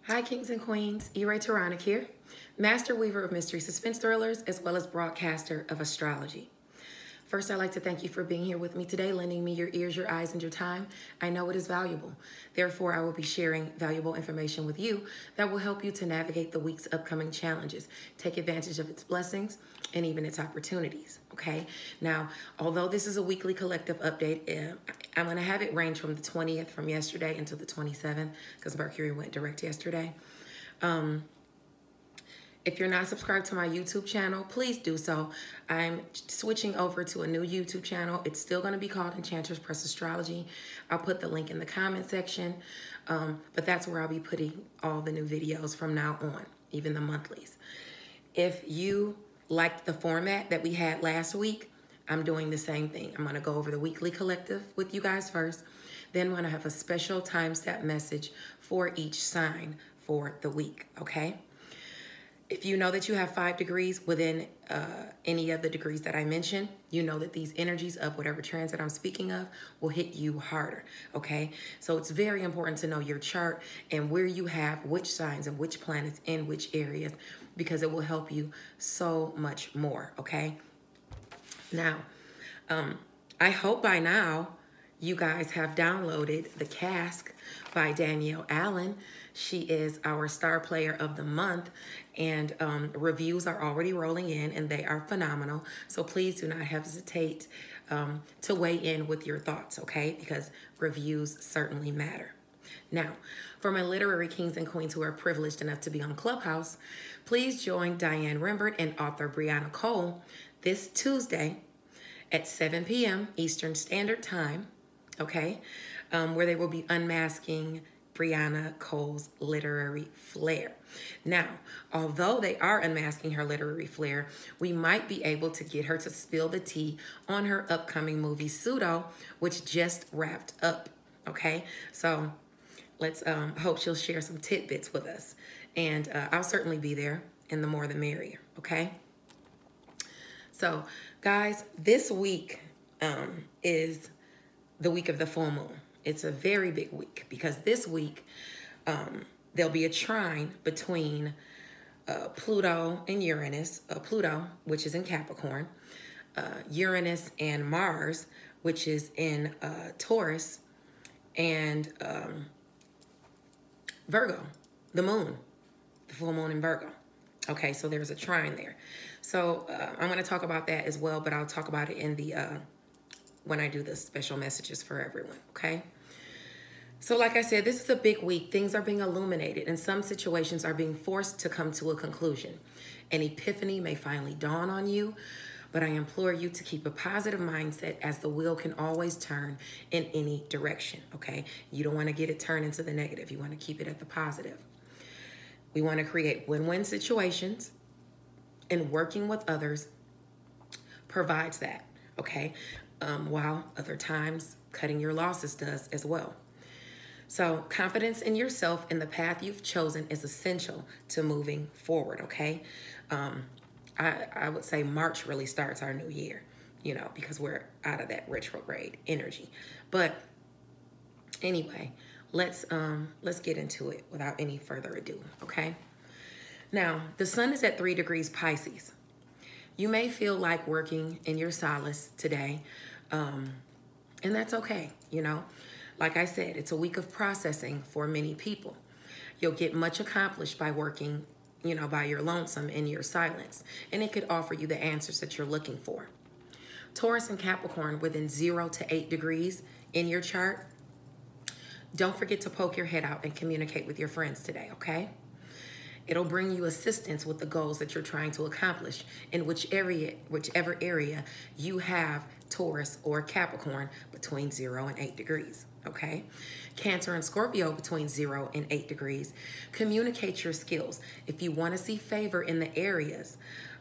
Hi, kings and queens. E-Ray Taronic here, master weaver of mystery suspense thrillers, as well as broadcaster of astrology. First, I'd like to thank you for being here with me today, lending me your ears, your eyes, and your time. I know it is valuable. Therefore, I will be sharing valuable information with you that will help you to navigate the week's upcoming challenges, take advantage of its blessings, and even its opportunities, okay? Now, although this is a weekly collective update, I'm going to have it range from the 20th from yesterday until the 27th because Mercury went direct yesterday. If you're not subscribed to my YouTube channel, please do so. I'm switching over to a new YouTube channel. It's still going to be called Enchantress Press Astrology. I'll put the link in the comment section, but that's where I'll be putting all the new videos from now on, even the monthlies. If you liked the format that we had last week, I'm doing the same thing. I'm going to go over the weekly collective with you guys first. Then we're going to have a special time-step message for each sign for the week, okay? If you know that you have 5 degrees within any of the degrees that I mentioned, you know that these energies of whatever transit I'm speaking of will hit you harder, okay? So it's very important to know your chart and where you have which signs and which planets in which areas, because it will help you so much more, okay? Now, I hope by now you guys have downloaded The Cask by Danielle Allen. She is our star player of the month, and reviews are already rolling in, and they are phenomenal. So please do not hesitate to weigh in with your thoughts, okay? Because reviews certainly matter. Now, for my literary kings and queens who are privileged enough to be on Clubhouse, please join Diane Rembert and author Brianna Cole this Tuesday at 7 p.m. Eastern Standard Time, okay? Where they will be unmasking Brianna Cole's literary flair. Now, although they are unmasking her literary flair, we might be able to get her to spill the tea on her upcoming movie Pseudo, which just wrapped up, okay? So let's hope she'll share some tidbits with us. And I'll certainly be there, and the more the merrier, okay? So, guys, this week is the week of the full moon. It's a very big week because this week there'll be a trine between Pluto and Uranus. Pluto, which is in Capricorn, Uranus and Mars, which is in Taurus, and Virgo, the moon, the full moon in Virgo. Okay, so there's a trine there. So I'm going to talk about that as well, but I'll talk about it in the when I do the special messages for everyone, okay? So like I said, this is a big week. Things are being illuminated, and some situations are being forced to come to a conclusion. An epiphany may finally dawn on you, but I implore you to keep a positive mindset, as the wheel can always turn in any direction, okay? You don't want to get it turned into the negative. You want to keep it at the positive. We want to create win-win situations, and working with others provides that, okay? While other times cutting your losses does as well. So confidence in yourself and the path you've chosen is essential to moving forward, okay? I would say March really starts our new year, you know, because we're out of that retrograde energy. But anyway, let's get into it without any further ado, okay? Now, the sun is at 3 degrees Pisces. You may feel like working in your solace today, and that's okay, you know. Like I said, it's a week of processing for many people. You'll get much accomplished by working, you know, by your lonesome in your silence, and it could offer you the answers that you're looking for. Taurus and Capricorn within 0 to 8 degrees in your chart. Don't forget to poke your head out and communicate with your friends today, okay? It'll bring you assistance with the goals that you're trying to accomplish in whichever area you have Taurus or Capricorn between 0 and 8 degrees, okay? Cancer and Scorpio between 0 and 8 degrees. Communicate your skills. If you want to see favor in the areas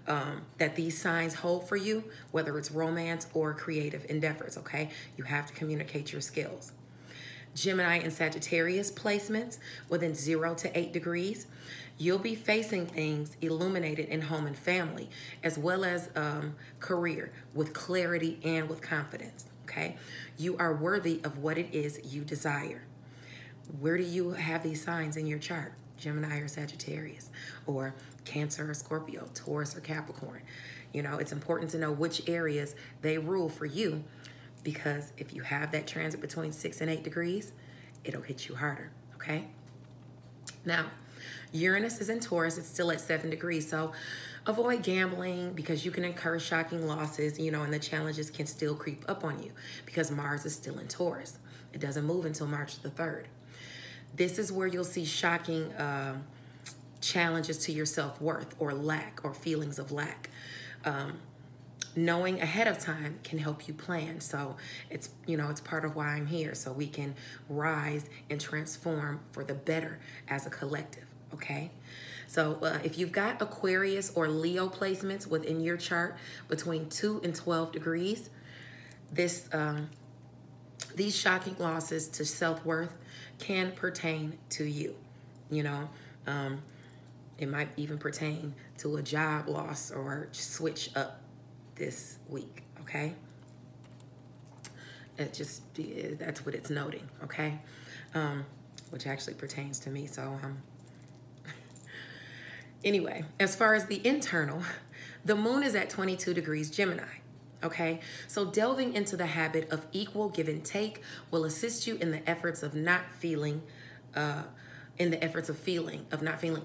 that these signs hold for you, whether it's romance or creative endeavors, okay? You have to communicate your skills. Gemini and Sagittarius placements within 0 to 8 degrees. You'll be facing things illuminated in home and family, as well as career, with clarity and with confidence, okay? You are worthy of what it is you desire. Where do you have these signs in your chart? Gemini or Sagittarius, or Cancer or Scorpio, Taurus or Capricorn. You know, it's important to know which areas they rule for you, because if you have that transit between 6 and 8 degrees, it'll hit you harder, okay? Now, Uranus is in Taurus. It's still at 7 degrees, so avoid gambling because you can incur shocking losses, you know, and the challenges can still creep up on you because Mars is still in Taurus. It doesn't move until March the 3rd. This is where you'll see shocking challenges to your self-worth or lack or feelings of lack. Knowing ahead of time can help you plan. So it's, you know, it's part of why I'm here, so we can rise and transform for the better as a collective, okay? So if you've got Aquarius or Leo placements within your chart between 2 and 12 degrees, this these shocking losses to self-worth can pertain to you. You know, it might even pertain to a job loss or switch up this week, okay? That's what it's noting, okay? Which actually pertains to me, so anyway, as far as the internal, the moon is at 22 degrees Gemini, okay? So delving into the habit of equal give and take will assist you in the efforts of not feeling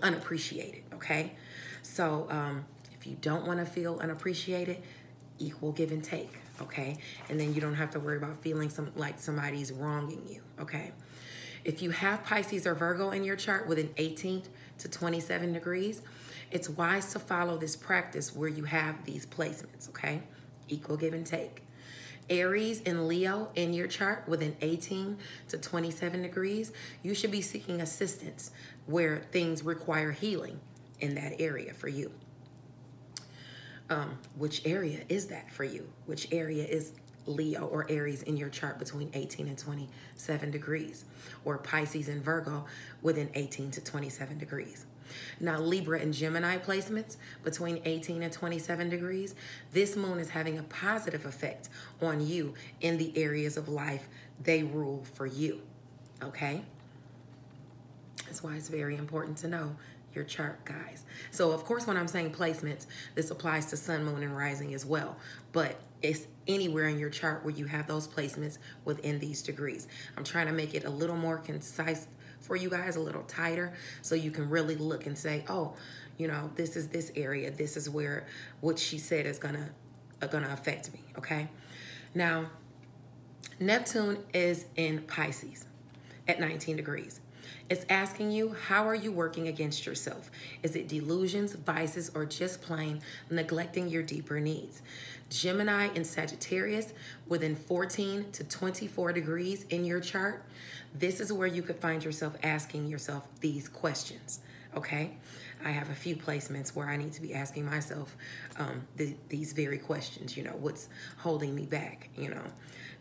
unappreciated, okay? So if you don't want to feel unappreciated, equal give and take, okay? And then you don't have to worry about feeling like somebody's wronging you, okay? If you have Pisces or Virgo in your chart within 18 to 27 degrees, it's wise to follow this practice where you have these placements, okay? Equal give and take. Aries and Leo in your chart within 18 to 27 degrees, you should be seeking assistance where things require healing in that area for you. Which area is that for you? Which area is Leo or Aries in your chart between 18 and 27 degrees? Or Pisces and Virgo within 18 to 27 degrees? Now, Libra and Gemini placements between 18 and 27 degrees, this moon is having a positive effect on you in the areas of life they rule for you, okay? That's why it's very important to know your chart, guys. So, of course, when I'm saying placements, this applies to sun, moon, and rising as well, but it's anywhere in your chart where you have those placements within these degrees. I'm trying to make it a little more concise for you guys, a little tighter, so you can really look and say, oh, you know, this is this area, this is where what she said is gonna affect me, okay? Now, Neptune is in Pisces at 19 degrees. It's asking you, how are you working against yourself? Is it delusions, vices, or just plain neglecting your deeper needs? Gemini and Sagittarius within 14 to 24 degrees in your chart, this is where you could find yourself asking yourself these questions, okay? I have a few placements where I need to be asking myself these very questions, you know, what's holding me back, you know,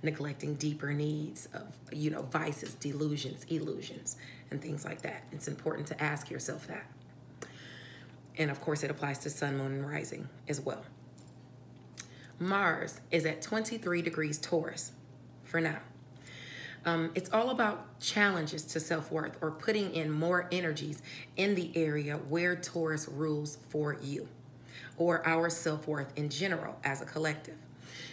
neglecting deeper needs of, you know, vices, delusions, illusions, and things like that. It's important to ask yourself that. And of course, it applies to sun, moon, and rising as well. Mars is at 23 degrees Taurus for now. It's all about challenges to self-worth or putting in more energies in the area where Taurus rules for you or our self-worth in general as a collective.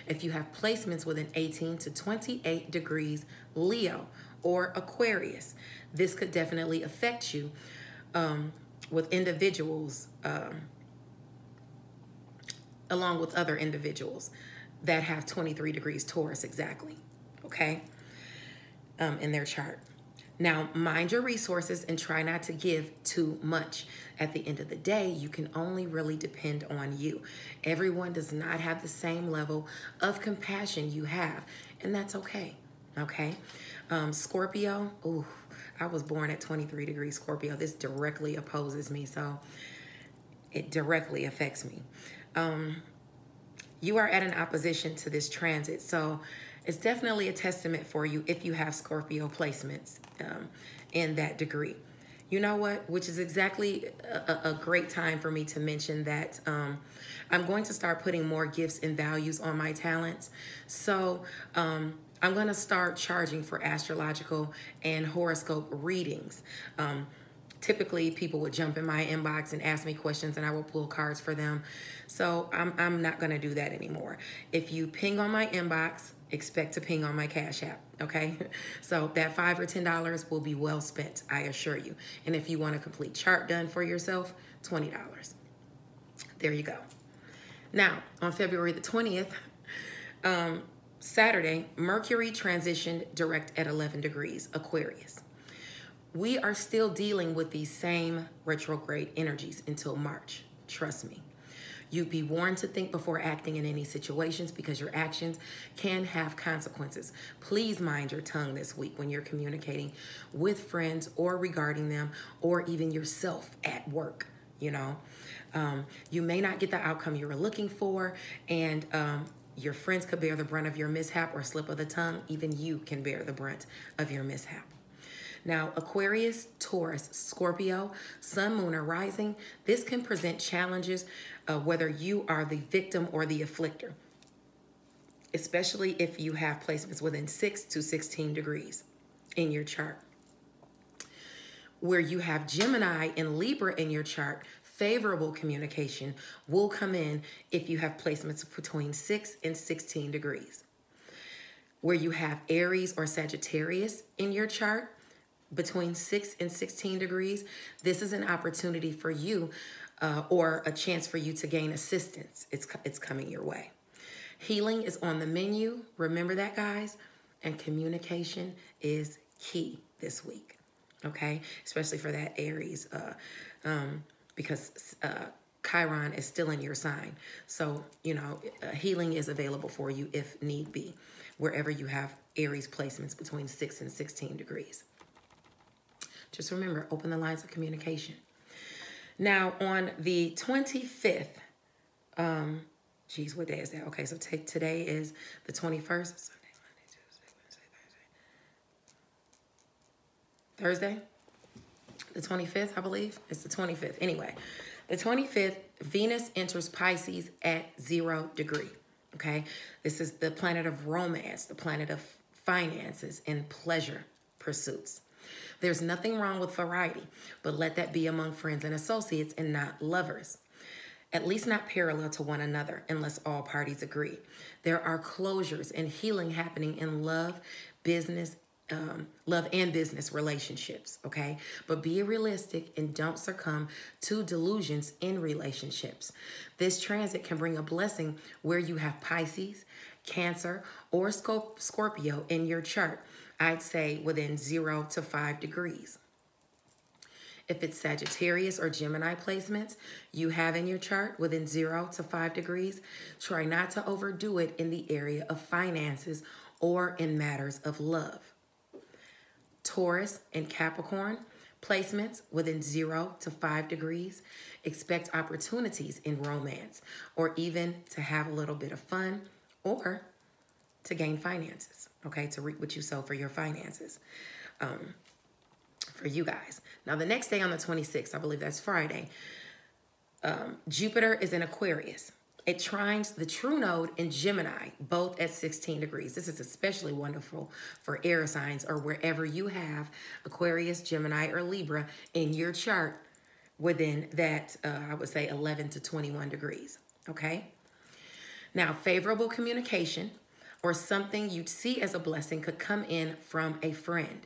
If you have placements within 18 to 28 degrees Leo or Aquarius, this could definitely affect you with individuals, along with other individuals that have 23 degrees Taurus exactly, okay, in their chart. Now, mind your resources and try not to give too much. At the end of the day, you can only really depend on you. Everyone does not have the same level of compassion you have, and that's okay, okay? Scorpio, ooh, I was born at 23 degrees Scorpio. This directly opposes me, so it directly affects me. You are at an opposition to this transit, so it's definitely a testament for you if you have Scorpio placements in that degree. You know what? Which is exactly a great time for me to mention that I'm going to start putting more gifts and values on my talents. So I'm going to start charging for astrological and horoscope readings. Typically, people would jump in my inbox and ask me questions, and I will pull cards for them. So I'm not going to do that anymore. If you ping on my inbox, expect to ping on my Cash App, okay? So that $5 or $10 will be well spent, I assure you. And if you want a complete chart done for yourself, $20. There you go. Now, on February the 20th, Saturday, Mercury transitioned direct at 11 degrees, Aquarius. We are still dealing with these same retrograde energies until March. Trust me. You'd be warned to think before acting in any situations because your actions can have consequences. Please mind your tongue this week when you're communicating with friends or regarding them or even yourself at work, you know. You may not get the outcome you were looking for, and your friends could bear the brunt of your mishap or slip of the tongue. Even you can bear the brunt of your mishap. Now, Aquarius, Taurus, Scorpio, Sun, Moon, or Rising, this can present challenges whether you are the victim or the afflictor, especially if you have placements within 6 to 16 degrees in your chart. Where you have Gemini and Libra in your chart, favorable communication will come in if you have placements between 6 and 16 degrees. Where you have Aries or Sagittarius in your chart, between 6 and 16 degrees, this is an opportunity for you or a chance for you to gain assistance. It's coming your way. Healing is on the menu. Remember that, guys. And communication is key this week, okay? Especially for that Aries because Chiron is still in your sign. So, you know, healing is available for you if need be, wherever you have Aries placements between 6 and 16 degrees. Just remember, open the lines of communication. Now, on the 25th, geez, what day is that? Okay, so today is the 21st. Sunday, Monday, Tuesday, Wednesday, Thursday. Thursday? The 25th, I believe. It's the 25th. Anyway, the 25th, Venus enters Pisces at 0 degree. Okay, this is the planet of romance, the planet of finances and pleasure pursuits. There's nothing wrong with variety, but let that be among friends and associates and not lovers. At least not parallel to one another unless all parties agree. There are closures and healing happening in love, business, love and business relationships, okay? But be realistic and don't succumb to delusions in relationships. This transit can bring a blessing where you have Pisces, Cancer, or Scorpio in your chart. I'd say within 0 to 5 degrees. If it's Sagittarius or Gemini placements you have in your chart within 0 to 5 degrees, try not to overdo it in the area of finances or in matters of love. Taurus and Capricorn placements within 0 to 5 degrees, expect opportunities in romance or even to have a little bit of fun or to gain finances, okay, to reap what you sow for your finances, for you guys. Now, the next day on the 26th, I believe that's Friday, Jupiter is in Aquarius. It trines the true node in Gemini, both at 16 degrees. This is especially wonderful for air signs or wherever you have Aquarius, Gemini, or Libra in your chart within that, I would say, 11 to 21 degrees, okay? Now, favorable communication or something you'd see as a blessing could come in from a friend.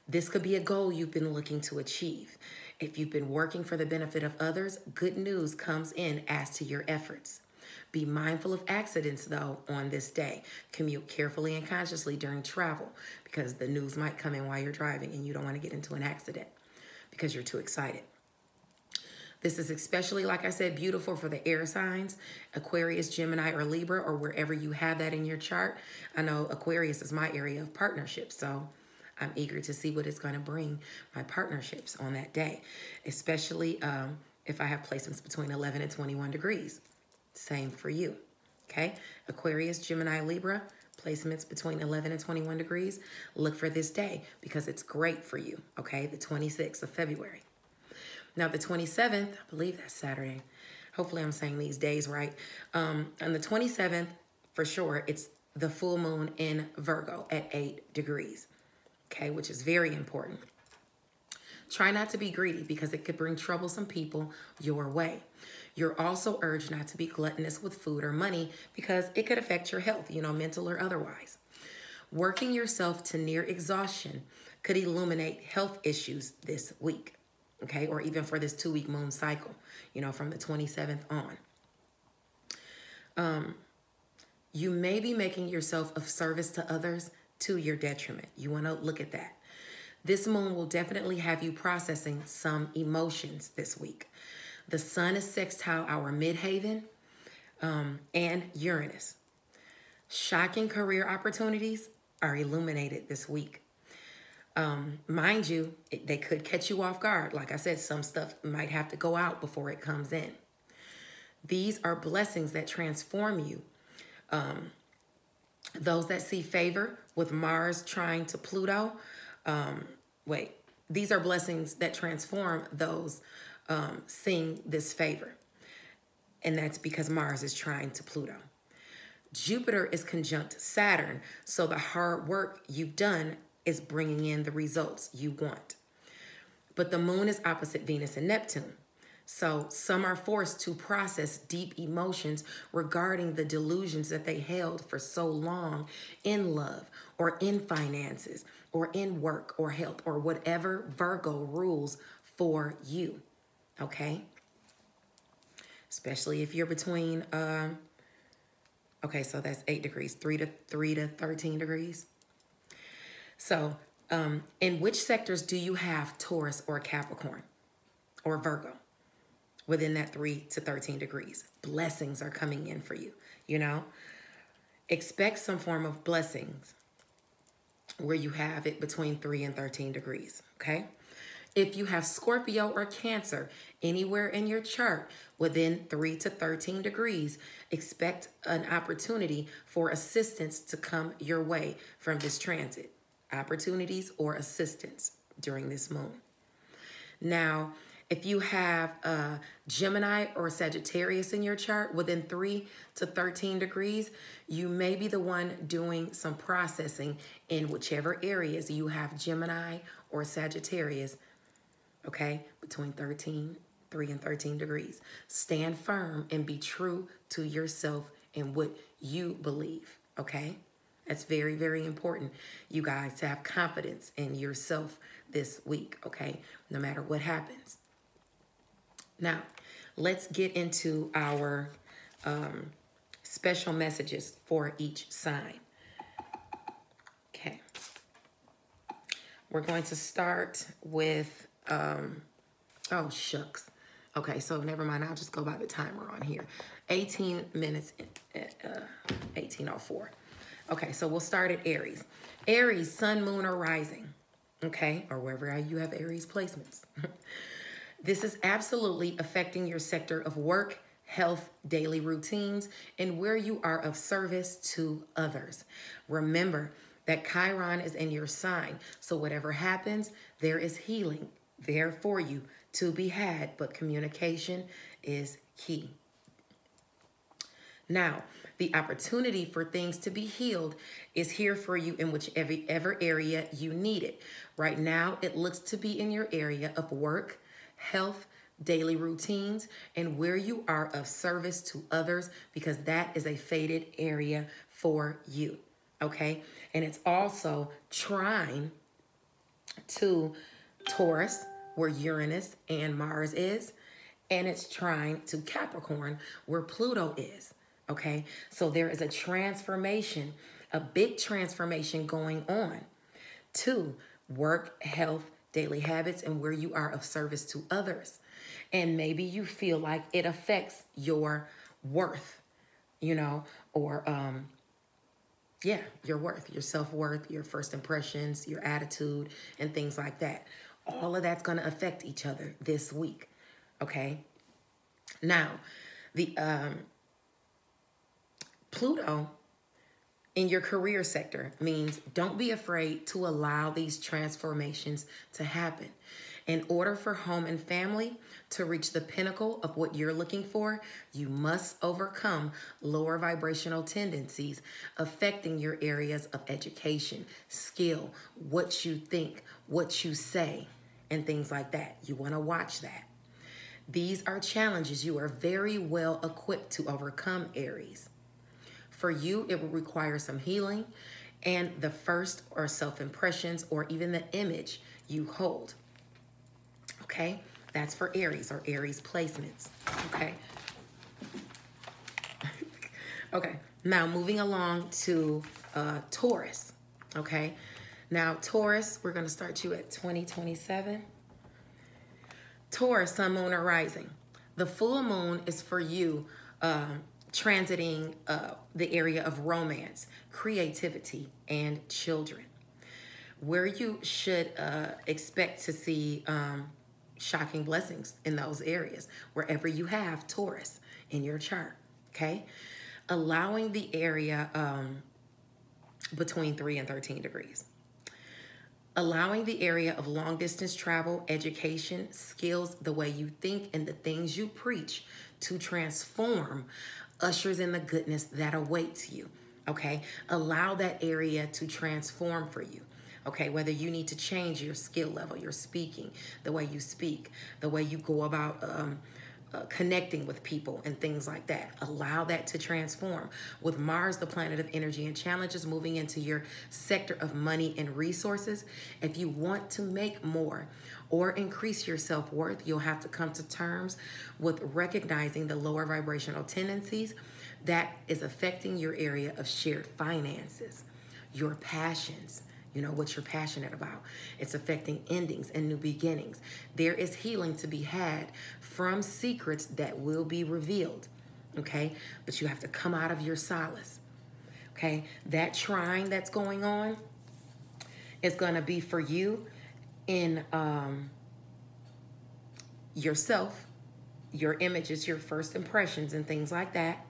This could be a goal you've been looking to achieve. If you've been working for the benefit of others, good news comes in as to your efforts. Be mindful of accidents, though, on this day. Commute carefully and consciously during travel because the news might come in while you're driving and you don't want to get into an accident because you're too excited. This is especially, like I said, beautiful for the air signs, Aquarius, Gemini, or Libra, or wherever you have that in your chart. I know Aquarius is my area of partnerships, so I'm eager to see what it's going to bring my partnerships on that day, especially if I have placements between 11 and 21 degrees. Same for you, okay? Aquarius, Gemini, Libra, placements between 11 and 21 degrees. Look for this day because it's great for you, okay? The 26th of February. Now, the 27th, I believe that's Saturday. Hopefully I'm saying these days right. On the 27th, for sure, it's the full moon in Virgo at 8 degrees, okay, which is very important. Try not to be greedy because it could bring troublesome people your way. You're also urged not to be gluttonous with food or money because it could affect your health, mental or otherwise. Working yourself to near exhaustion could illuminate health issues this week, okay? Or even for this 2-week moon cycle, from the 27th on. You may be making yourself of service to others to your detriment. You want to look at that. This moon will definitely have you processing some emotions this week. The sun is sextile our midheaven and Uranus. Shocking career opportunities are illuminated this week. Mind you, they could catch you off guard. Like I said, some stuff might have to go out before it comes in. These are blessings that transform you. Those that see favor with Mars trying to Pluto, these are blessings that transform those seeing this favor. And that's because Mars is trying to Pluto. Jupiter is conjunct Saturn, so the hard work you've done is bringing in the results you want. But the moon is opposite Venus and Neptune. So some are forced to process deep emotions regarding the delusions that they held for so long in love or in finances or in work or health or whatever Virgo rules for you, okay? Especially if you're between, okay, so that's 8 degrees, 3 to 13 degrees. So in which sectors do you have Taurus or Capricorn or Virgo? Within that 3 to 13 degrees. Blessings are coming in for you, Expect some form of blessings where you have it between 3 and 13 degrees, okay? If you have Scorpio or Cancer anywhere in your chart within 3 to 13 degrees, expect an opportunity for assistance to come your way from this transit. Opportunities or assistance during this moon. Now, if you have Gemini or Sagittarius in your chart within 3 to 13 degrees, you may be the one doing some processing in whichever areas you have Gemini or Sagittarius, okay, between 3 and 13 degrees. Stand firm and be true to yourself and what you believe, okay? That's very, very important, you guys, to have confidence in yourself this week, okay, no matter what happens. Now, let's get into our special messages for each sign. Okay. We're going to start with, oh, shucks. Okay, so never mind. I'll just go by the timer on here. 18 minutes, 18:04. Okay, so we'll start at Aries. Aries, sun, moon, or rising. Okay, or wherever you have Aries placements. This is absolutely affecting your sector of work, health, daily routines, and where you are of service to others. Remember that Chiron is in your sign, so whatever happens, there is healing there for you to be had, but communication is key. Now, the opportunity for things to be healed is here for you in whichever area you need it. Right now, it looks to be in your area of work, health, daily routines, and where you are of service to others, because that is a faded area for you, okay? And it's also trine to Taurus, where Uranus and Mars is, and it's trine to Capricorn, where Pluto is, okay? So there is a transformation, a big transformation going on to work, health, daily habits, and where you are of service to others. And maybe you feel like it affects your worth, or your worth, your self-worth, your first impressions, your attitude, and things like that. All of that's going to affect each other this week, okay? Now, the Pluto in your career sector means don't be afraid to allow these transformations to happen. In order for home and family to reach the pinnacle of what you're looking for, you must overcome lower vibrational tendencies affecting your areas of education, skill, what you think, what you say, and things like that. You want to watch that. These are challenges you are very well equipped to overcome, Aries. For you, it will require some healing and the first or self-impressions or even the image you hold. Okay? That's for Aries or Aries placements. Okay? Okay. Now, moving along to Taurus. Okay? Now, Taurus, we're going to start you at 2027. Taurus, sun, moon, or rising. The full moon is for you transiting the area of romance, creativity, and children. Where you should expect to see shocking blessings in those areas, wherever you have Taurus in your chart, okay? Allowing the area between 3 and 13 degrees. Allowing the area of long distance travel, education, skills, the way you think, and the things you preach to transform ushers in the goodness that awaits you, okay? Allow that area to transform for you, okay? Whether you need to change your skill level, your speaking, the way you speak, the way you go about connecting with people and things like that. Allow that to transform. With Mars, the planet of energy and challenges, moving into your sector of money and resources, if you want to make more or increase your self-worth, you'll have to come to terms with recognizing the lower vibrational tendencies that is affecting your area of shared finances, your passions, you know, what you're passionate about. It's affecting endings and new beginnings. There is healing to be had from secrets that will be revealed, okay? But you have to come out of your solace, okay? That trine that's going on is going to be for you in yourself, your images, your first impressions, and things like that.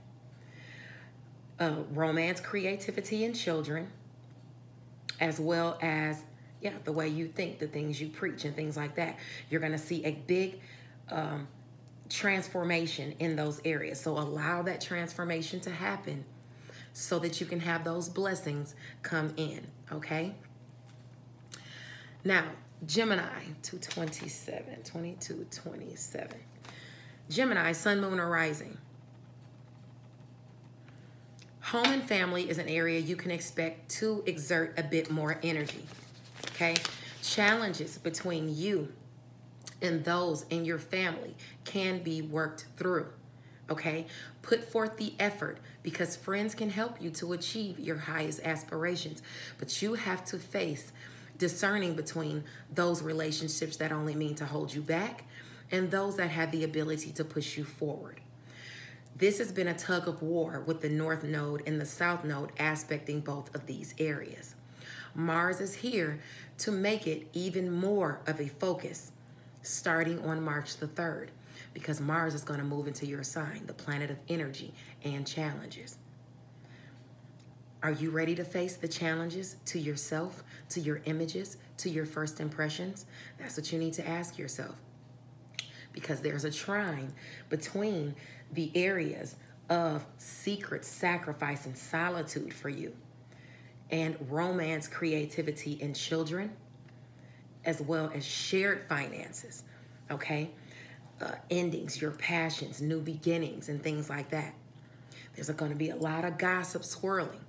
Romance, creativity, and children, as well as, yeah, the way you think, the things you preach, and things like that. You're going to see a big transformation in those areas. So allow that transformation to happen so that you can have those blessings come in, okay? Now, Gemini, 2227. Gemini, sun, moon, or rising. Home and family is an area you can expect to exert a bit more energy, okay? Challenges between you and those in your family can be worked through, okay? Put forth the effort because friends can help you to achieve your highest aspirations, but you have to face discerning between those relationships that only mean to hold you back and those that have the ability to push you forward. This has been a tug of war with the North Node and the South Node aspecting both of these areas. Mars is here to make it even more of a focus starting on March the 3rd, because Mars is going to move into your sign, the planet of energy and challenges. Are you ready to face the challenges to yourself, to your images, to your first impressions? That's what you need to ask yourself, because there's a trine between the areas of secret, sacrifice, and solitude for you, and romance, creativity, and children, as well as shared finances, okay? Endings, your passions, new beginnings, and things like that. There's going to be a lot of gossip swirling,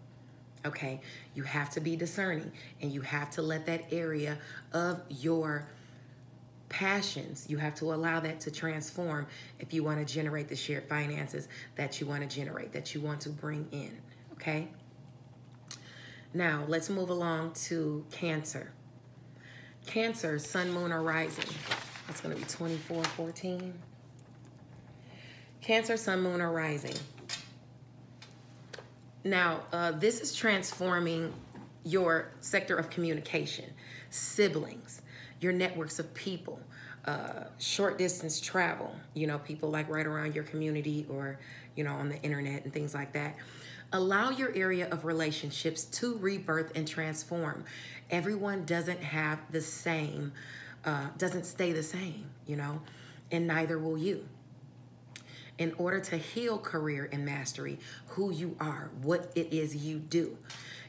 okay? You have to be discerning, and you have to let that area of your passions, you have to allow that to transform if you want to generate the shared finances that you want to generate, that you want to bring in, okay? Now, let's move along to Cancer. Cancer, sun, moon, or rising. That's going to be 2414. Cancer, sun, moon, or rising. Now, this is transforming your sector of communication, siblings, your networks of people, short distance travel, you know, people like right around your community or, you know, on the internet and things like that. Allow your area of relationships to rebirth and transform. Everyone doesn't have the same, doesn't stay the same, you know, and neither will you. In order to heal career and mastery, who you are, what it is you do,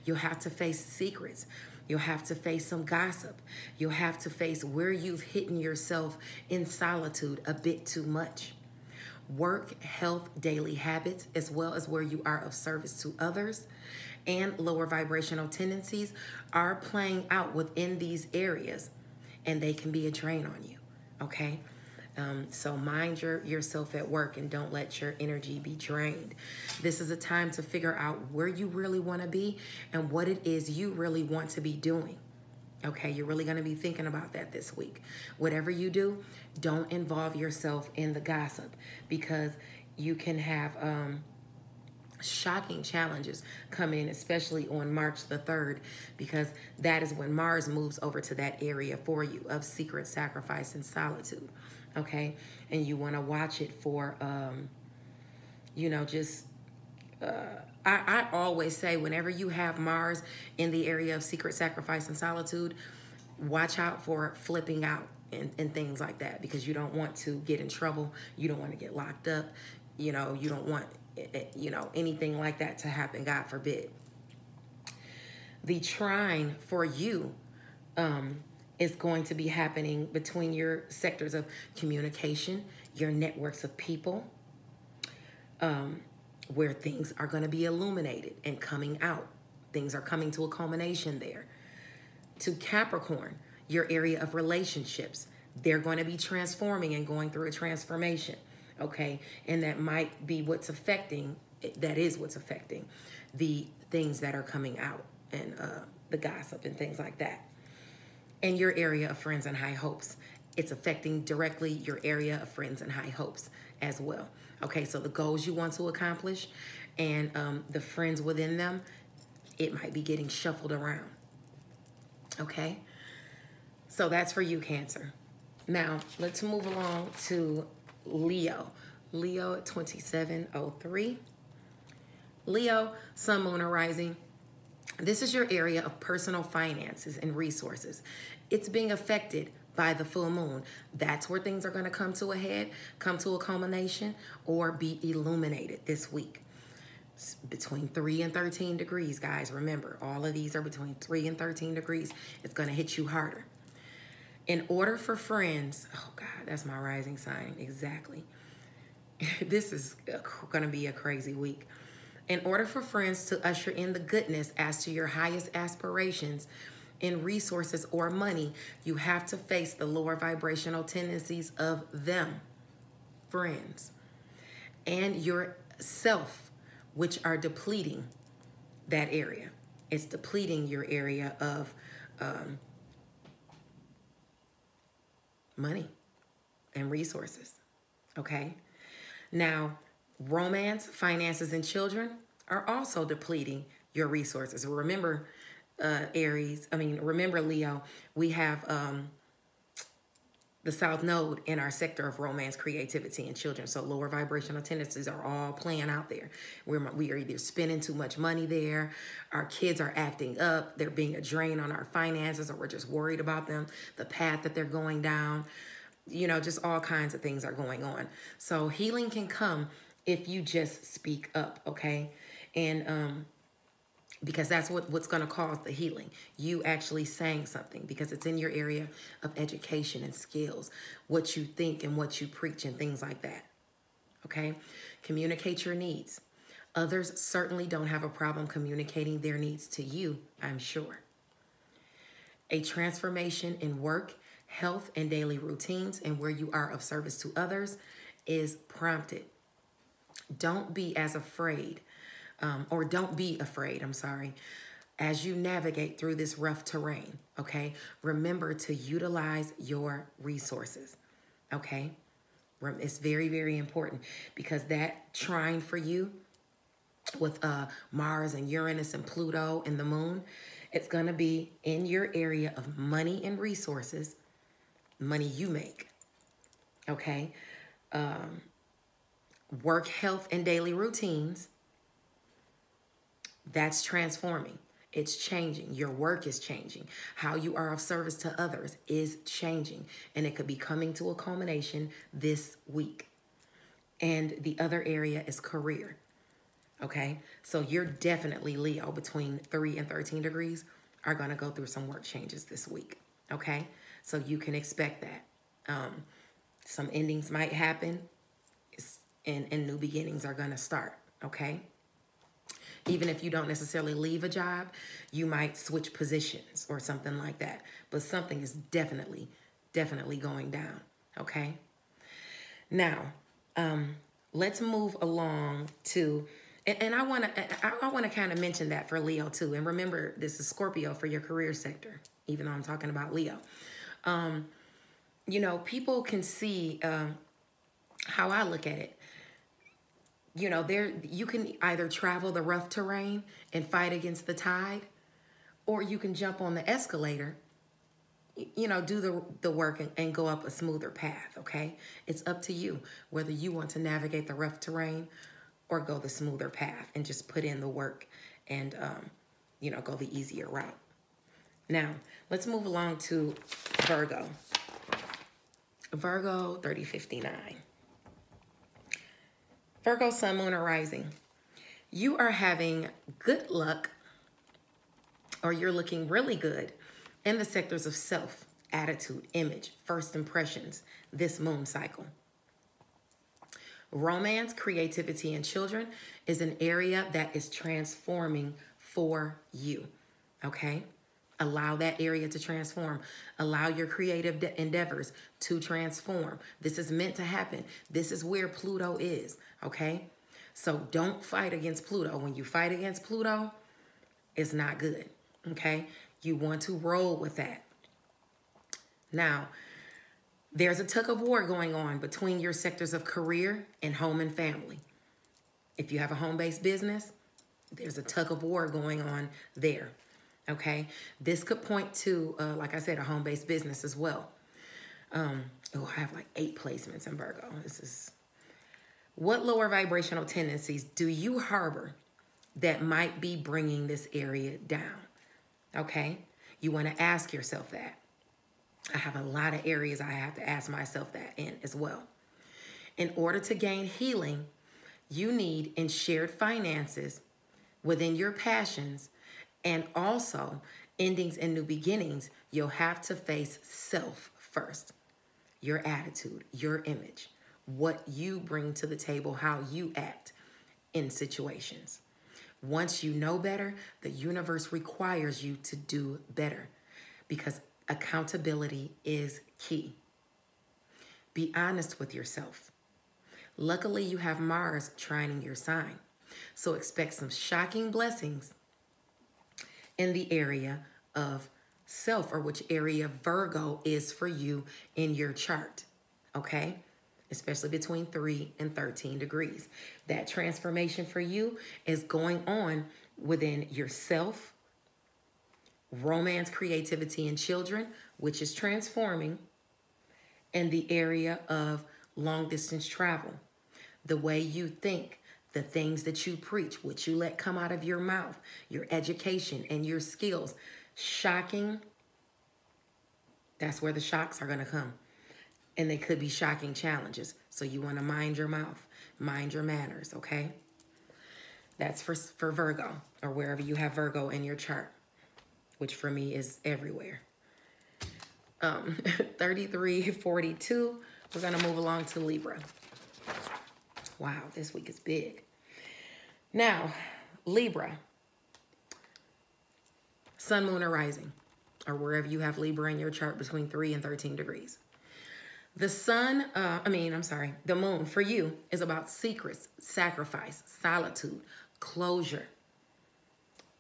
you'll have to face secrets. You'll have to face some gossip. You'll have to face where you've hidden yourself in solitude a bit too much. Work, health, daily habits, as well as where you are of service to others and lower vibrational tendencies are playing out within these areas, and they can be a drain on you, okay? So mind yourself at work and don't let your energy be drained. This is a time to figure out where you really want to be and what it is you really want to be doing. Okay, you're really going to be thinking about that this week. Whatever you do, don't involve yourself in the gossip, because you can have shocking challenges come in, especially on March the 3rd, because that is when Mars moves over to that area for you of secret sacrifice and solitude. Okay, and you want to watch it for, I always say, whenever you have Mars in the area of secret sacrifice and solitude, watch out for flipping out and things like that, because you don't want to get in trouble. You don't want to get locked up. You don't want, anything like that to happen, God forbid. The trine for you is going to be happening between your sectors of communication, your networks of people, where things are going to be illuminated and coming out. Things are coming to a culmination there. To Capricorn, your area of relationships, they're going to be transforming and going through a transformation, okay? And that might be what's affecting, that is what's affecting the things that are coming out, and the gossip and things like that. And your area of friends and high hopes, it's affecting directly your area of friends and high hopes as well. Okay, so the goals you want to accomplish and the friends within them, it might be getting shuffled around. Okay, so that's for you, Cancer. Now, let's move along to Leo. Leo at 2703. Leo, Sun, Moon, or Rising. This is your area of personal finances and resources. It's being affected by the full moon. That's where things are going to come to a head, come to a culmination, or be illuminated this week. It's between 3 and 13 degrees, guys. Remember, all of these are between 3 and 13 degrees. It's going to hit you harder. In order for friends, oh God, that's my rising sign, exactly. This is going to be a crazy week. In order for friends to usher in the goodness as to your highest aspirations in resources or money, you have to face the lower vibrational tendencies of them, friends, and yourself, which are depleting that area. It's depleting your area of money and resources, okay? Now, romance, finances, and children are also depleting your resources. Remember, remember, Leo, we have the South Node in our sector of romance, creativity, and children. So lower vibrational tendencies are all playing out there. We are either spending too much money there, our kids are acting up, they're being a drain on our finances, or we're just worried about them, the path that they're going down. Just all kinds of things are going on. So healing can come if you just speak up, okay? And because that's what's going to cause the healing. You actually saying something, because it's in your area of education and skills, what you think and what you preach and things like that, okay? Communicate your needs. Others certainly don't have a problem communicating their needs to you, I'm sure. A transformation in work, health, and daily routines, and where you are of service to others is prompted. Don't be afraid, as you navigate through this rough terrain, okay? Remember to utilize your resources, okay? It's very, very important, because that trine for you with Mars and Uranus and Pluto and the moon, it's going to be in your area of money and resources, money you make, okay? Work, health, and daily routines. That's transforming. It's changing. Your work is changing. How you are of service to others is changing. And it could be coming to a culmination this week. And the other area is career. Okay? So you're definitely Leo between 3 and 13 degrees. are going to go through some work changes this week. Okay? So you can expect that. Some endings might happen and new beginnings are going to start. Okay? Even if you don't necessarily leave a job, you might switch positions or something like that. But something is definitely going down. Okay? Now, let's move along to, and I want to kind of mention that for Leo too. And remember, this is Scorpio for your career sector, even though I'm talking about Leo. You know, people can see how I look at it. You know, you can either travel the rough terrain and fight against the tide, or you can jump on the escalator, you know, do the work and go up a smoother path, okay? It's up to you whether you want to navigate the rough terrain or go the smoother path and just put in the work and, you know, go the easier route. Now, let's move along to Virgo. Virgo 3059. Virgo, sun, moon, or rising. You are having good luck, or you're looking really good in the sectors of self, attitude, image, first impressions this moon cycle. Romance, creativity, and children is an area that is transforming for you, okay? Allow that area to transform. Allow your creative endeavors to transform. This is meant to happen. This is where Pluto is, okay? So don't fight against Pluto. When you fight against Pluto, it's not good, okay? You want to roll with that. Now, there's a tug of war going on between your sectors of career and home and family. If you have a home-based business, there's a tug of war going on there. Okay, this could point to, like I said, a home-based business as well. I have like 8 placements in Virgo. What lower vibrational tendencies do you harbor that might be bringing this area down? Okay, you want to ask yourself that. I have a lot of areas I have to ask myself that in as well. In order to gain healing, you need in shared finances within your passions, and also endings and new beginnings, you'll have to face self first. Your attitude, your image, what you bring to the table, how you act in situations. Once you know better, the universe requires you to do better because accountability is key. Be honest with yourself. Luckily, you have Mars trining your sign, so expect some shocking blessings in the area of self, or which area Virgo is for you in your chart, okay? Especially between 3 and 13 degrees. That transformation for you is going on within yourself, romance, creativity, and children, which is transforming, and the area of long distance travel. The way you think, the things that you preach, what you let come out of your mouth, your education and your skills. Shocking, that's where the shocks are going to come. And they could be shocking challenges. So you want to mind your mouth, mind your manners, okay? That's for Virgo, or wherever you have Virgo in your chart, which for me is everywhere. 3342, we're going to move along to Libra. Wow, this week is big. Now, Libra, sun, moon, or rising, or wherever you have Libra in your chart between 3 and 13 degrees. The sun, the moon for you is about secrets, sacrifice, solitude, closure.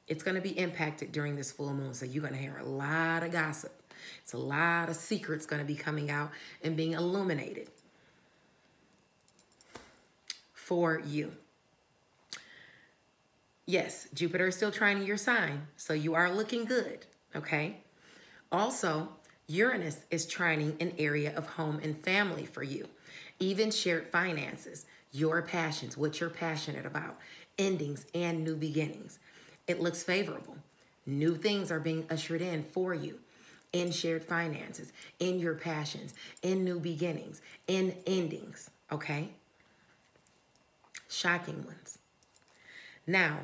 It's going to be impacted during this full moon, so you're going to hear a lot of gossip. It's a lot of secrets going to be coming out and being illuminated for you. Yes, Jupiter is still trining your sign, so you are looking good, okay? Also, Uranus is trining an area of home and family for you. Even shared finances, your passions, what you're passionate about, endings and new beginnings. It looks favorable. New things are being ushered in for you in shared finances, in your passions, in new beginnings, in endings, okay? Shocking ones. Now,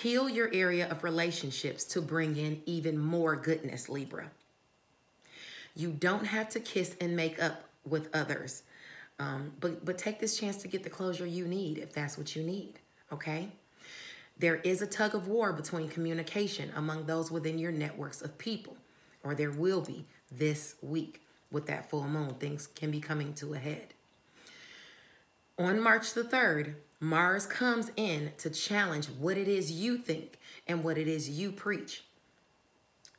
Heal your area of relationships to bring in even more goodness, Libra. You don't have to kiss and make up with others, but take this chance to get the closure you need if that's what you need, okay? There is a tug of war between communication among those within your networks of people, or there will be this week with that full moon. Things can be coming to a head. On March the 3rd, Mars comes in to challenge what it is you think and what it is you preach.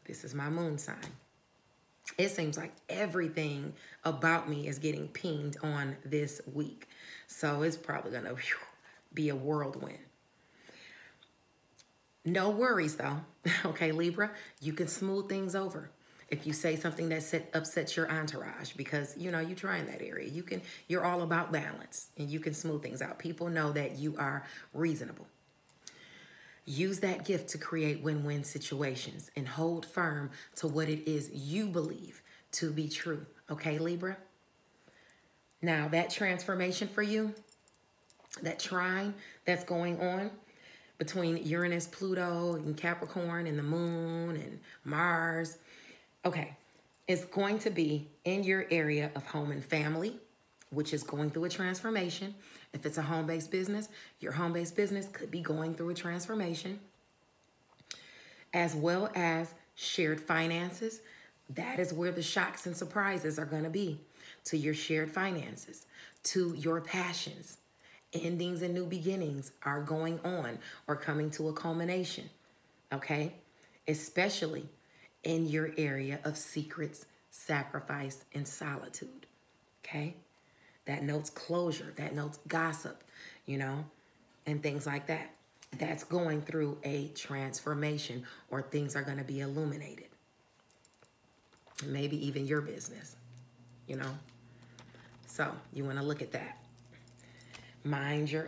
This is my moon sign. It seems like everything about me is getting pinged on this week. So it's probably going to be a whirlwind. No worries though. Okay, Libra, you can smooth things over. If you say something that upsets your entourage, because you know you're trying that area, you're all about balance and you can smooth things out. People know that you are reasonable. Use that gift to create win-win situations and hold firm to what it is you believe to be true. Okay, Libra? Now that transformation for you, that trine that's going on between Uranus, Pluto, and Capricorn, and the moon, and Mars, okay, it's going to be in your area of home and family, which is going through a transformation. If it's a home-based business, your home-based business could be going through a transformation, as well as shared finances. That is where the shocks and surprises are going to be, to your shared finances, to your passions. Endings and new beginnings are going on or coming to a culmination, okay? Especially in your area of secrets, sacrifice, and solitude, okay? That notes closure, that notes gossip, you know, and things like that. That's going through a transformation, or things are going to be illuminated. Maybe even your business, you know. So you want to look at that. Mind your,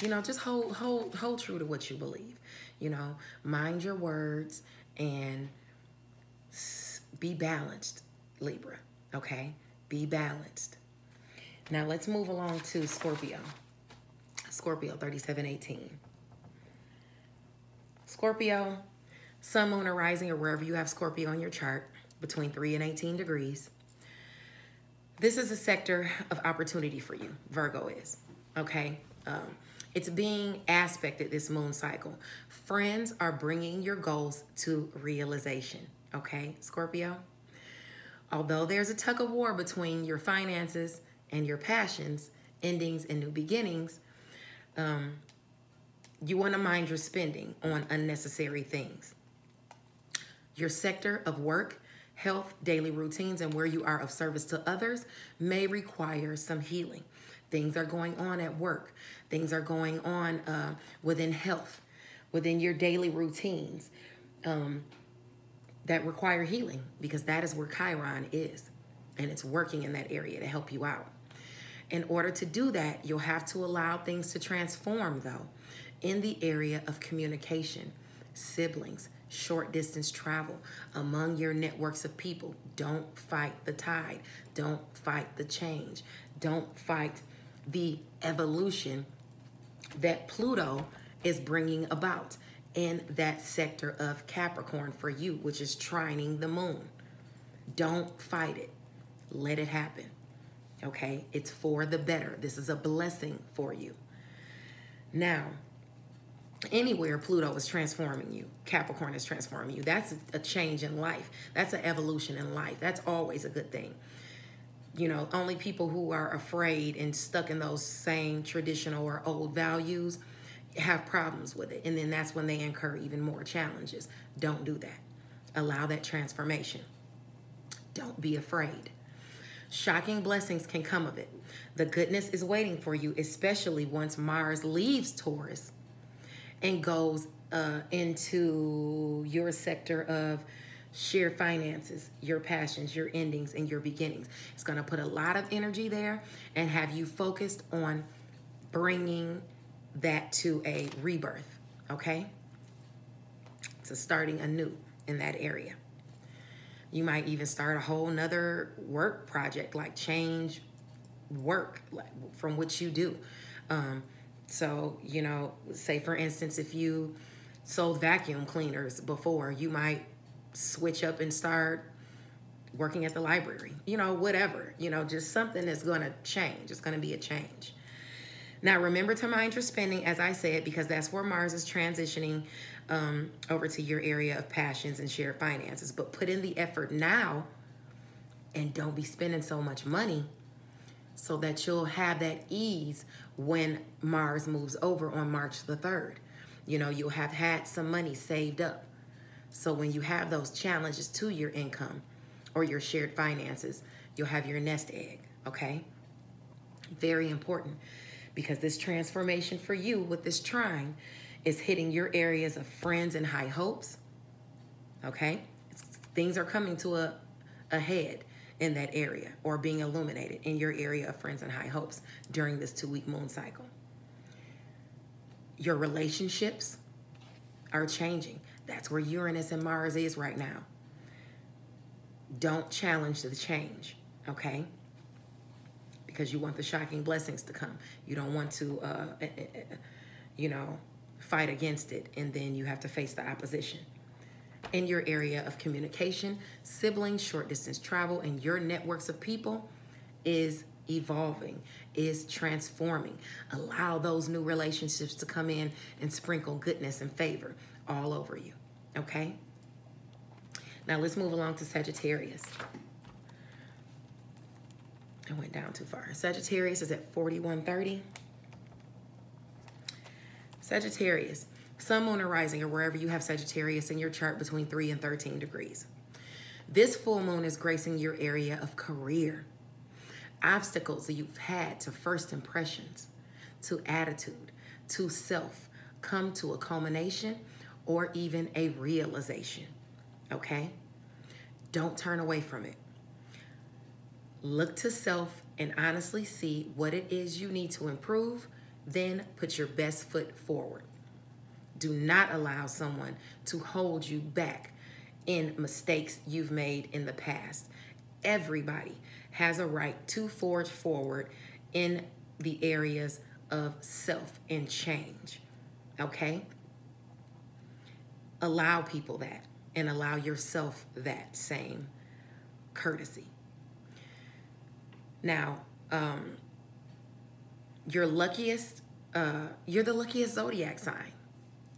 you know, just hold true to what you believe. You know, mind your words and be balanced, Libra, okay? Be balanced. Now let's move along to Scorpio. Scorpio 3718. Scorpio, sun, moon, or rising, or wherever you have Scorpio on your chart, between 3 and 18 degrees. This is a sector of opportunity for you. Virgo is, okay? It's being aspected this moon cycle. Friends are bringing your goals to realization, okay, Scorpio? Although there's a tug of war between your finances and your passions, endings and new beginnings, you want to mind your spending on unnecessary things. Your sector of work, health, daily routines, and where you are of service to others may require some healing. Things are going on at work. Things are going on within health, within your daily routines that require healing, because that is where Chiron is, and it's working in that area to help you out. In order to do that, you'll have to allow things to transform, though, in the area of communication, siblings, short distance travel, among your networks of people. Don't fight the tide. Don't fight the change. Don't fight the evolution that Pluto is bringing about in that sector of Capricorn for you, which is trining the moon. Don't fight it. Let it happen. Okay? It's for the better. This is a blessing for you. Now, anywhere Pluto is transforming you, Capricorn is transforming you, that's a change in life. That's an evolution in life. That's always a good thing. You know, only people who are afraid and stuck in those same traditional or old values have problems with it. And then that's when they incur even more challenges. Don't do that. Allow that transformation. Don't be afraid. Shocking blessings can come of it. The goodness is waiting for you, especially once Mars leaves Taurus and goes into your sector of shared finances, your passions, your endings, and your beginnings. It's going to put a lot of energy there and have you focused on bringing that to a rebirth, okay? So starting anew in that area. You might even start a whole nother work project, like change work from what you do. So, you know, say for instance, if you sold vacuum cleaners before, you might switch up and start working at the library, whatever, just something that's going to change. It's going to be a change. Now, remember to mind your spending, as I said, because that's where Mars is transitioning over to your area of passions and shared finances. But put in the effort now and don't be spending so much money so that you'll have that ease when Mars moves over on March the 3rd. You'll have had some money saved up. So when you have those challenges to your income or your shared finances, you'll have your nest egg, okay? Very important, because this transformation for you with this trine is hitting your areas of friends and high hopes, okay? Things are coming to a head in that area, or being illuminated in your area of friends and high hopes during this 2-week moon cycle. Your relationships are changing. That's where Uranus and Mars is right now. Don't challenge the change, okay? Because you want the shocking blessings to come. You don't want to, fight against it, and then you have to face the opposition. In your area of communication, siblings, short distance travel, and your networks of people is evolving, is transforming. Allow those new relationships to come in and sprinkle goodness and favor all over you, okay? Now let's move along to Sagittarius. I went down too far. Sagittarius is at 4130. Sagittarius, Sun, Moon, or Rising, or wherever you have Sagittarius in your chart between 3 and 13 degrees. This full moon is gracing your area of career. Obstacles that you've had to first impressions, to attitude, to self, come to a culmination or even a realization, okay? Don't turn away from it. Look to self and honestly see what it is you need to improve, then put your best foot forward. Do not allow someone to hold you back in mistakes you've made in the past. Everybody has a right to forge forward in the areas of self and change, okay? Allow people that, and allow yourself that same courtesy. Now, you're the luckiest zodiac sign.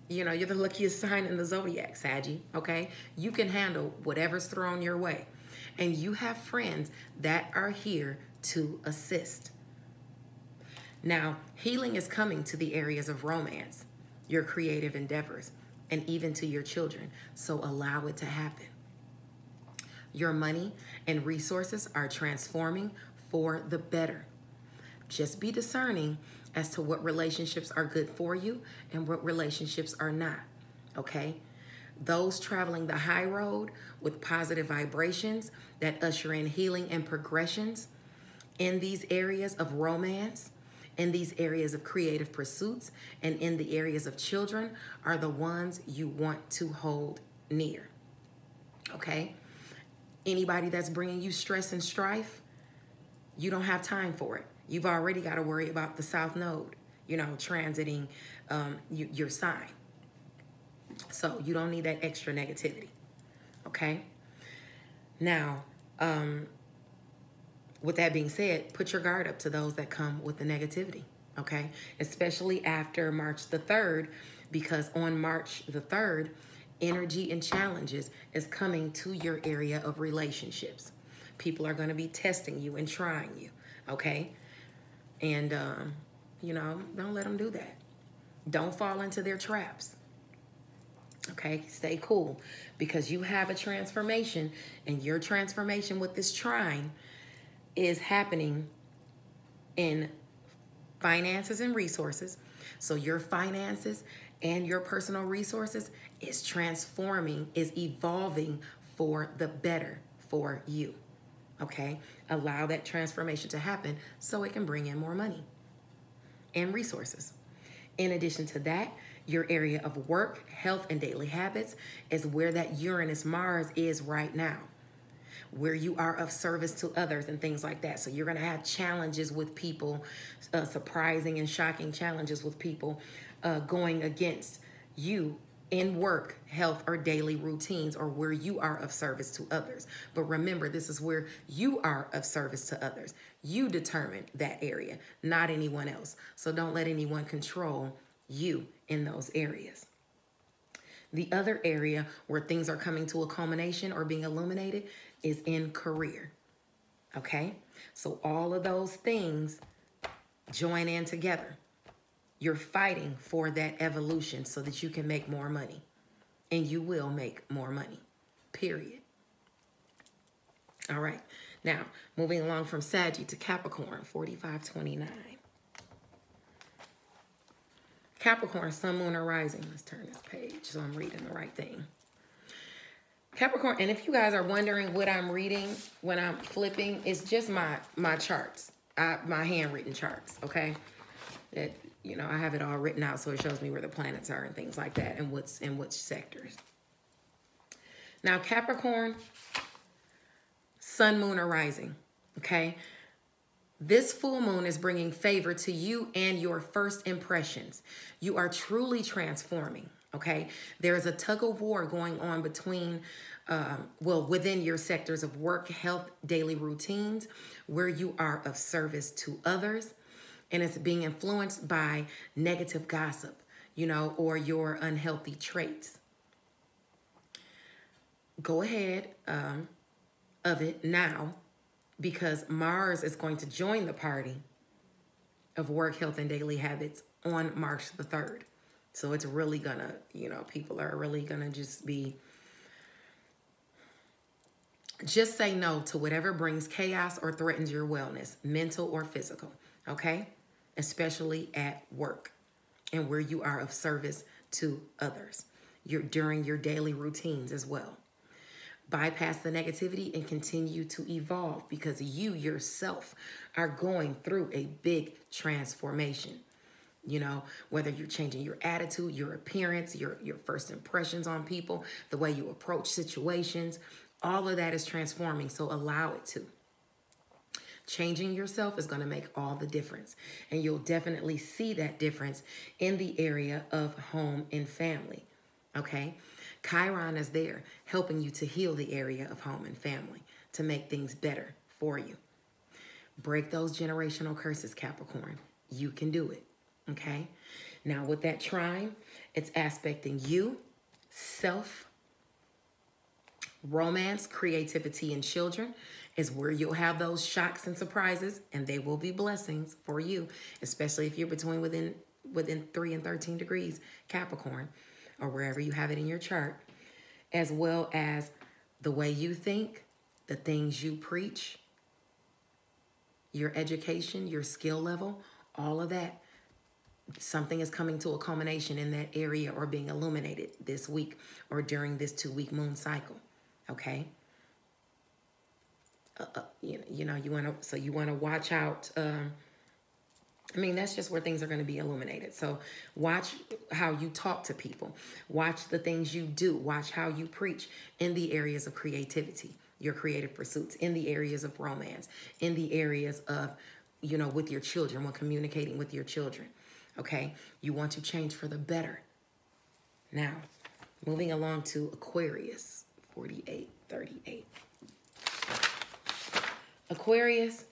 You're the luckiest sign in the zodiac, Saggy, okay? You can handle whatever's thrown your way. And you have friends that are here to assist. Now, healing is coming to the areas of romance, your creative endeavors, and even to your children. So allow it to happen. Your money and resources are transforming for the better. Just be discerning as to what relationships are good for you and what relationships are not, okay? Those traveling the high road with positive vibrations that usher in healing and progressions in these areas of romance, in these areas of creative pursuits, and in the areas of children are the ones you want to hold near, okay? Anybody that's bringing you stress and strife, you don't have time for it. You've already got to worry about the South Node, transiting your sign. So you don't need that extra negativity, okay? Now, with that being said, put your guard up to those that come with the negativity, okay? Especially after March the 3rd, because on March the 3rd, energy and challenges is coming to your area of relationships. People are going to be testing you and trying you, okay? And, don't let them do that. Don't fall into their traps. Okay, stay cool, because you have a transformation, and your transformation with this trine is happening in finances and resources. So your finances and your personal resources is transforming, is evolving for the better for you. Okay, allow that transformation to happen so it can bring in more money and resources. In addition to that, your area of work, health, and daily habits is where that Uranus-Mars is right now, where you are of service to others and things like that. So you're going to have challenges with people, surprising and shocking challenges with people going against you in work, health, or daily routines, or where you are of service to others. But remember, this is where you are of service to others. You determine that area, not anyone else. So don't let anyone control you in those areas. The other area where things are coming to a culmination or being illuminated is in career. Okay? So all of those things join in together. You're fighting for that evolution so that you can make more money. And you will make more money. Period. All right. Now, moving along from Sagittarius to Capricorn, 4529. Capricorn, Sun, Moon, or Rising. Let's turn this page so I'm reading the right thing. Capricorn, and if you guys are wondering what I'm reading when I'm flipping, it's just my charts, my handwritten charts, okay? That, you know, I have it all written out so it shows me where the planets are and things like that and what's in which sectors. Now, Capricorn, Sun, Moon, or Rising, okay? This full moon is bringing favor to you and your first impressions. You are truly transforming, okay? There is a tug of war going on between, within your sectors of work, health, daily routines, where you are of service to others. And it's being influenced by negative gossip, you know, or your unhealthy traits. Go ahead of it now, because Mars is going to join the party of work, health, and daily habits on March the 3rd. So it's really gonna, you know, people are really gonna just say no to whatever brings chaos or threatens your wellness, mental or physical, okay? Especially at work and where you are of service to others. During your daily routines as well. Bypass the negativity and continue to evolve, because you yourself are going through a big transformation. You know, whether you're changing your attitude, your appearance, your first impressions on people, the way you approach situations, all of that is transforming, so allow it to. Changing yourself is going to make all the difference. And you'll definitely see that difference in the area of home and family. Okay? Chiron is there helping you to heal the area of home and family to make things better for you. Break those generational curses, Capricorn. You can do it. Okay? Now with that trine, it's aspecting you, self, romance, creativity, and children is where you'll have those shocks and surprises, and they will be blessings for you, especially if you're within 3 and 13 degrees Capricorn, or wherever you have it in your chart, as well as the way you think, the things you preach, your education, your skill level, all of that. Something is coming to a culmination in that area or being illuminated this week or during this 2-week moon cycle. Okay. You want to watch out. I mean, that's just where things are going to be illuminated. So watch how you talk to people. Watch the things you do. Watch how you preach in the areas of creativity, your creative pursuits, in the areas of romance, in the areas of, you know, with your children, when communicating with your children. Okay. You want to change for the better. Now, moving along to Aquarius, 4838. Aquarius,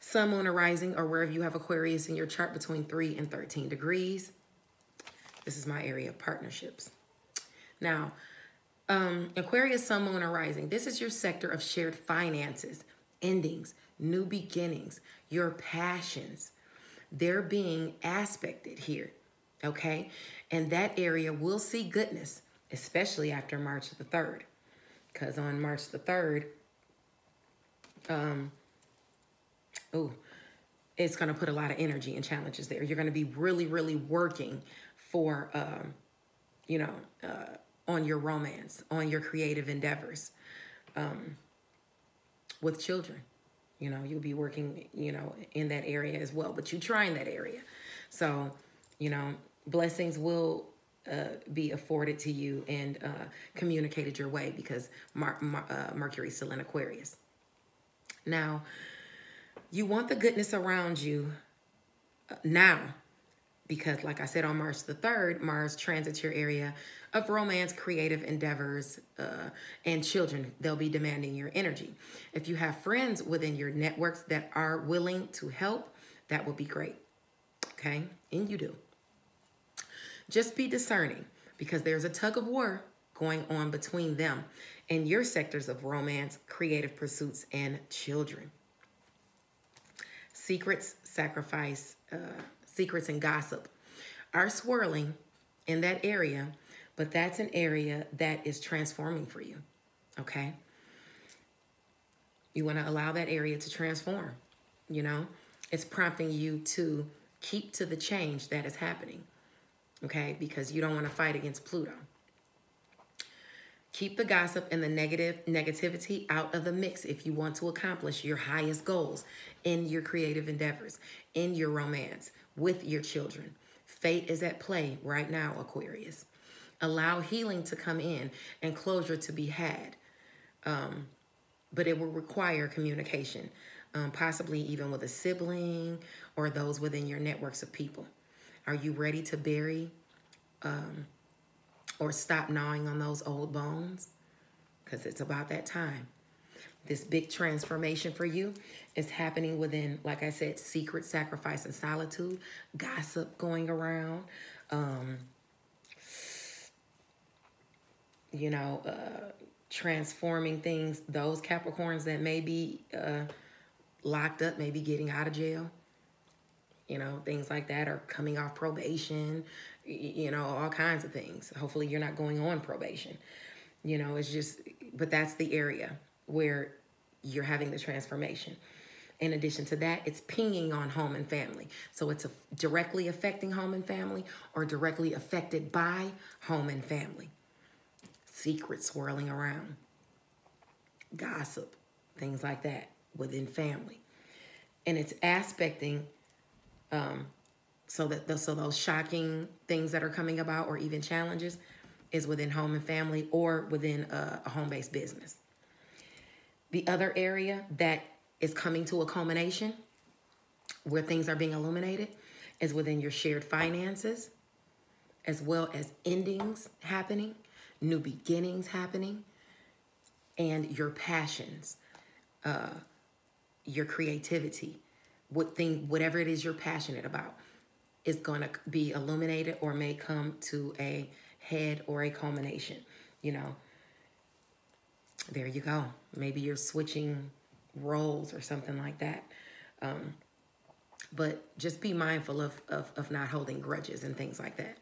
Sun, Moon, or Rising, or wherever you have Aquarius in your chart between 3 and 13 degrees. This is my area of partnerships. Now, Aquarius, Sun, Moon, or Rising, this is your sector of shared finances, endings, new beginnings, your passions. They're being aspected here, okay? And that area will see goodness, especially after March the 3rd. Because on March the 3rd, it's going to put a lot of energy and challenges there. You're going to be really, really working for, on your romance, on your creative endeavors, with children. You know, you'll be working, you know, in that area as well, but you try in that area. So, you know, blessings will be afforded to you and communicated your way because Mercury's still in Aquarius. Now, you want the goodness around you now, Because like I said, on March the 3rd, Mars transits your area of romance, creative endeavors, and children. They'll be demanding your energy. If you have friends within your networks that are willing to help, that would be great. Okay? And you do. Just be discerning, because there's a tug of war going on between them and your sectors of romance, creative pursuits, and children. Secrets, sacrifice, secrets and gossip are swirling in that area, but that's an area that is transforming for you, okay? You want to allow that area to transform, you know? It's prompting you to keep to the change that is happening, okay? Because you don't want to fight against Pluto. Keep the gossip and the negativity out of the mix if you want to accomplish your highest goals in your creative endeavors, in your romance, with your children. Fate is at play right now, Aquarius. Allow healing to come in and closure to be had. But it will require communication, possibly even with a sibling or those within your networks of people. Are you ready to bury or stop gnawing on those old bones? Because it's about that time. This big transformation for you is happening within, like I said, secret, sacrifice, and solitude, gossip going around, transforming things. Those Capricorns that may be locked up, maybe getting out of jail, things like that, or coming off probation, all kinds of things. Hopefully you're not going on probation. It's just, but that's the area where you're having the transformation. In addition to that, it's pinging on home and family. So it's directly affecting home and family or directly affected by home and family. Secrets swirling around. Gossip, things like that within family. And it's aspecting, so those shocking things that are coming about or even challenges is within home and family or within a home-based business. The other area that is coming to a culmination where things are being illuminated is within your shared finances, as well as endings happening, new beginnings happening, and your passions, your creativity, whatever it is you're passionate about is going to be illuminated or may come to a head or a culmination. There you go. Maybe you're switching roles or something like that. But just be mindful of not holding grudges and things like that.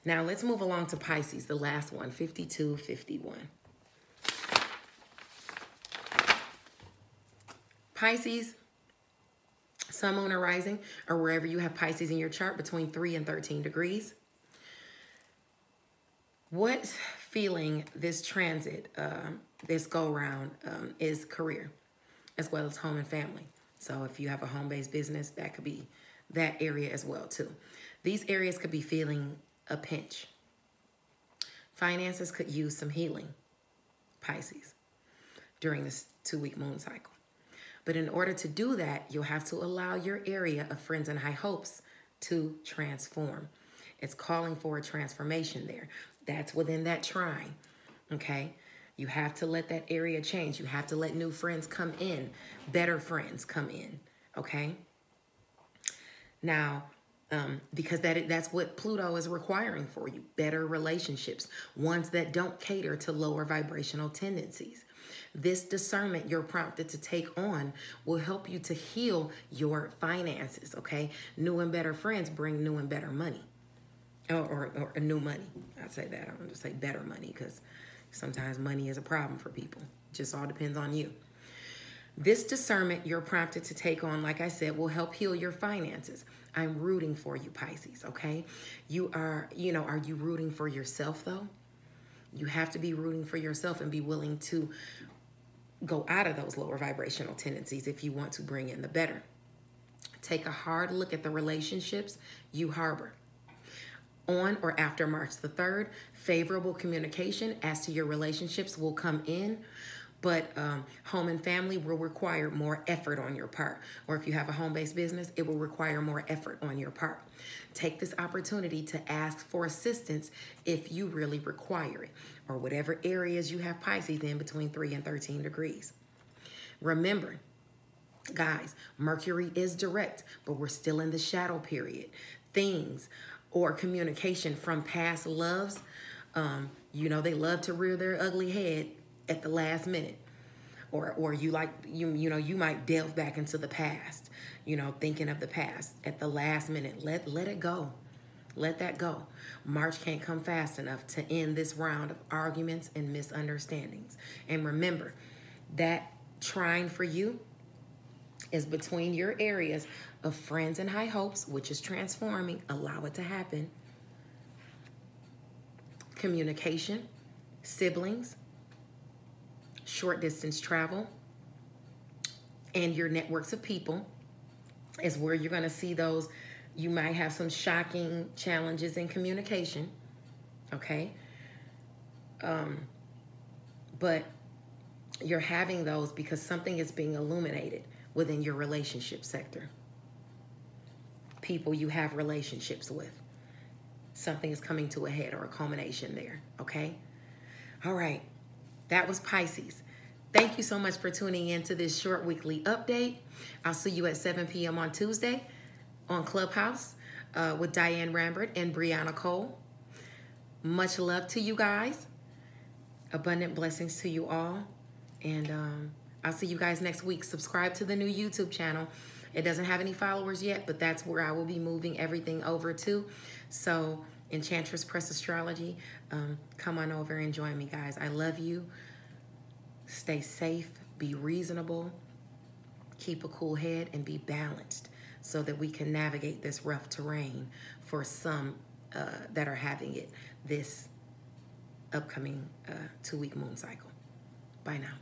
Now let's move along to Pisces, the last one, 52-51. Pisces, Sun, Moon, or Rising, or wherever you have Pisces in your chart between 3 and 13 degrees. What's feeling this transit, this go-round, is career, as well as home and family. So if you have a home-based business, that could be that area as well, too. These areas could be feeling a pinch. Finances could use some healing, Pisces, during this 2-week moon cycle. But in order to do that, you'll have to allow your area of friends and high hopes to transform. It's calling for a transformation there. That's within that trine, okay? You have to let that area change. You have to let new friends come in, better friends come in, okay? Now, because that's what Pluto is requiring for you, better relationships, ones that don't cater to lower vibrational tendencies. This discernment you're prompted to take on will help you to heal your finances, okay? New and better friends bring new and better money. Or new money. I'd say that. I'm going to say better money because sometimes money is a problem for people. It just all depends on you. This discernment you're prompted to take on, like I said, will help heal your finances. I'm rooting for you, Pisces, okay? Are you rooting for yourself, though? You have to be rooting for yourself and be willing to go out of those lower vibrational tendencies if you want to bring in the better. Take a hard look at the relationships you harbor. On or after March the 3rd, favorable communication as to your relationships will come in, But home and family will require more effort on your part. Or if you have a home-based business, it will require more effort on your part. Take this opportunity to ask for assistance if you really require it, or whatever areas you have Pisces in between 3 and 13 degrees. Remember, guys, Mercury is direct, but we're still in the shadow period. Things or communication from past loves, you know, they love to rear their ugly head at the last minute. Or you know, you might delve back into the past, you know, thinking of the past at the last minute. Let it go. Let that go. March can't come fast enough to end this round of arguments and misunderstandings. And remember, that trine for you is between your areas of friends and high hopes, which is transforming. Allow it to happen. Communication, siblings, short distance travel, and your networks of people is where you're going to see those. You might have some shocking challenges in communication, okay? But you're having those because something is being illuminated within your relationship sector. People you have relationships with. Something is coming to a head or a culmination there, okay? All right, that was Pisces. Thank you so much for tuning in to this short weekly update. I'll see you at 7 p.m. on Tuesday on Clubhouse with Diane Rambert and Brianna Cole. Much love to you guys. Abundant blessings to you all. And I'll see you guys next week. Subscribe to the new YouTube channel. It doesn't have any followers yet, but that's where I will be moving everything over to. So Enchantress Press Astrology, come on over and join me, guys. I love you. Stay safe, be reasonable, keep a cool head, and be balanced so that we can navigate this rough terrain for some that are having it this upcoming 2-week moon cycle. Bye now.